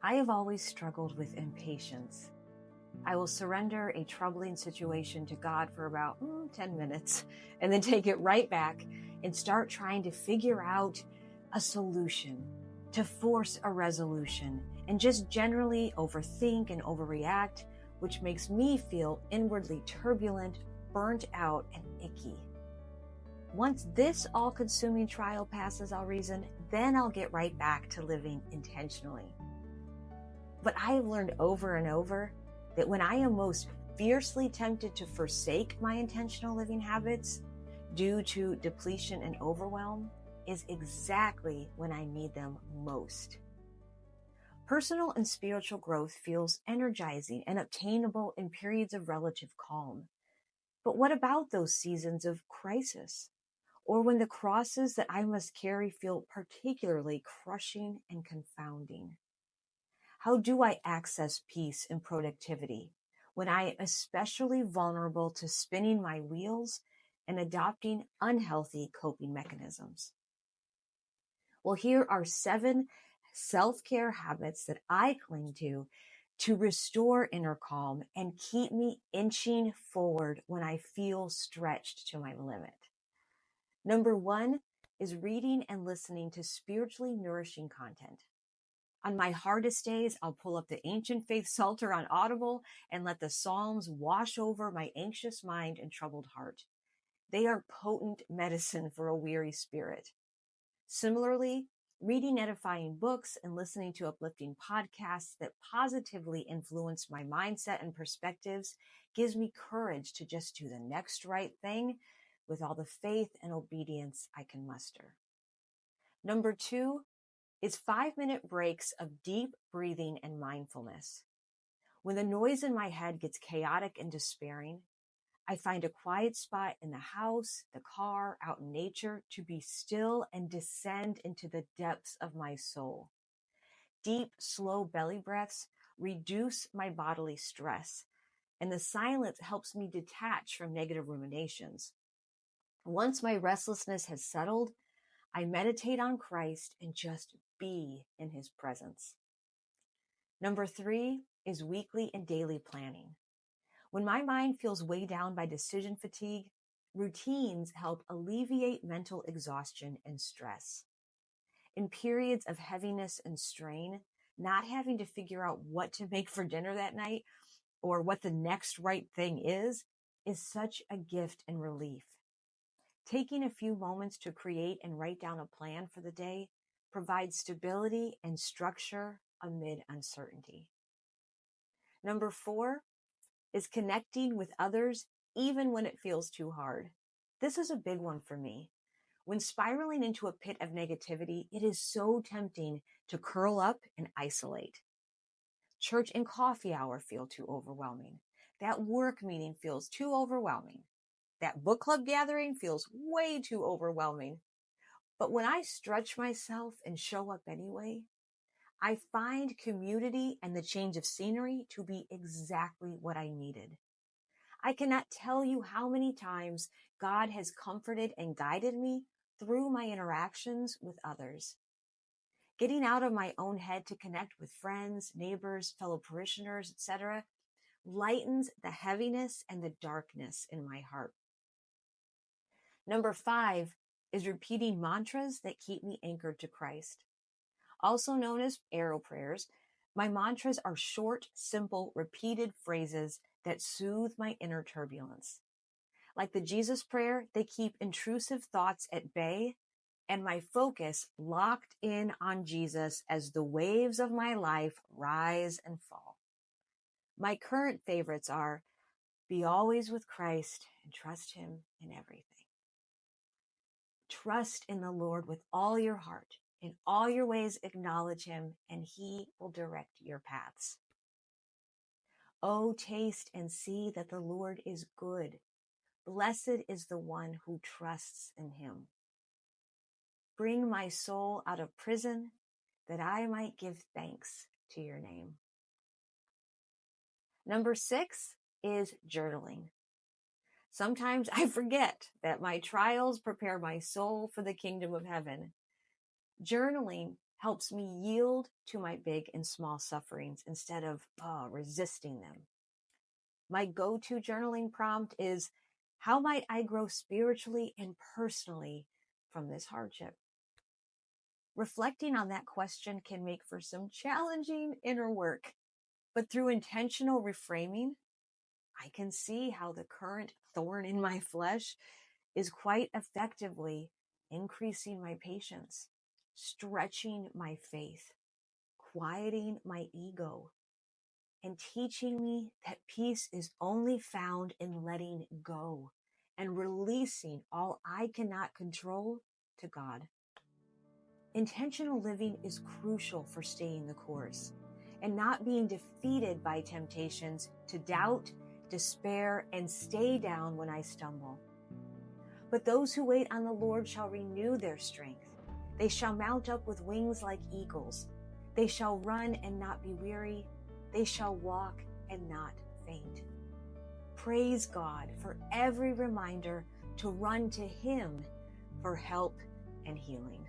I have always struggled with impatience. I will surrender a troubling situation to God for about 10 minutes and then take it right back and start trying to figure out a solution, to force a resolution, and just generally overthink and overreact, which makes me feel inwardly turbulent, burnt out, and icky. Once this all-consuming trial passes, I'll reason, then I'll get right back to living intentionally. But I have learned over and over that when I am most fiercely tempted to forsake my intentional living habits due to depletion and overwhelm is exactly when I need them most. Personal and spiritual growth feels energizing and obtainable in periods of relative calm. But what about those seasons of crisis? Or when the crosses that I must carry feel particularly crushing and confounding? How do I access peace and productivity when I am especially vulnerable to spinning my wheels and adopting unhealthy coping mechanisms? Well, here are 7 self-care habits that I cling to restore inner calm and keep me inching forward when I feel stretched to my limit. Number 1 is reading and listening to spiritually nourishing content. On my hardest days, I'll pull up the Ancient Faith Psalter on Audible and let the Psalms wash over my anxious mind and troubled heart. They are potent medicine for a weary spirit. Similarly, reading edifying books and listening to uplifting podcasts that positively influence my mindset and perspectives gives me courage to just do the next right thing with all the faith and obedience I can muster. Number 2 is 5-minute breaks of deep breathing and mindfulness. When the noise in my head gets chaotic and despairing, I find a quiet spot in the house, the car, out in nature to be still and descend into the depths of my soul. Deep, slow belly breaths reduce my bodily stress, and the silence helps me detach from negative ruminations. Once my restlessness has settled, I meditate on Christ and just be in his presence. Number 3 is weekly and daily planning. When my mind feels weighed down by decision fatigue, routines help alleviate mental exhaustion and stress. In periods of heaviness and strain, not having to figure out what to make for dinner that night or what the next right thing is such a gift and relief. Taking a few moments to create and write down a plan for the day provides stability and structure amid uncertainty. Number 4 is connecting with others even when it feels too hard. This is a big one for me. When spiraling into a pit of negativity, it is so tempting to curl up and isolate. Church and coffee hour feel too overwhelming. That work meeting feels too overwhelming. That book club gathering feels way too overwhelming. But when I stretch myself and show up anyway, I find community and the change of scenery to be exactly what I needed. I cannot tell you how many times God has comforted and guided me through my interactions with others. Getting out of my own head to connect with friends, neighbors, fellow parishioners, etc., lightens the heaviness and the darkness in my heart. Number 5 is repeating mantras that keep me anchored to Christ. Also known as arrow prayers, my mantras are short, simple, repeated phrases that soothe my inner turbulence. Like the Jesus prayer, they keep intrusive thoughts at bay and my focus locked in on Jesus as the waves of my life rise and fall. My current favorites are be always with Christ and trust him in everything. Trust in the Lord with all your heart. In all your ways, acknowledge him, and he will direct your paths. Oh, taste and see that the Lord is good. Blessed is the one who trusts in him. Bring my soul out of prison, that I might give thanks to your name. Number 6 is journaling. Sometimes I forget that my trials prepare my soul for the kingdom of heaven. Journaling helps me yield to my big and small sufferings instead of resisting them. My go-to journaling prompt is, how might I grow spiritually and personally from this hardship? Reflecting on that question can make for some challenging inner work, but through intentional reframing, I can see how the current thorn in my flesh is quite effectively increasing my patience, stretching my faith, quieting my ego, and teaching me that peace is only found in letting go and releasing all I cannot control to God. Intentional living is crucial for staying the course and not being defeated by temptations to doubt, despair, and stay down when I stumble. But those who wait on the Lord shall renew their strength. They shall mount up with wings like eagles. They shall run and not be weary. They shall walk and not faint. Praise God for every reminder to run to Him for help and healing.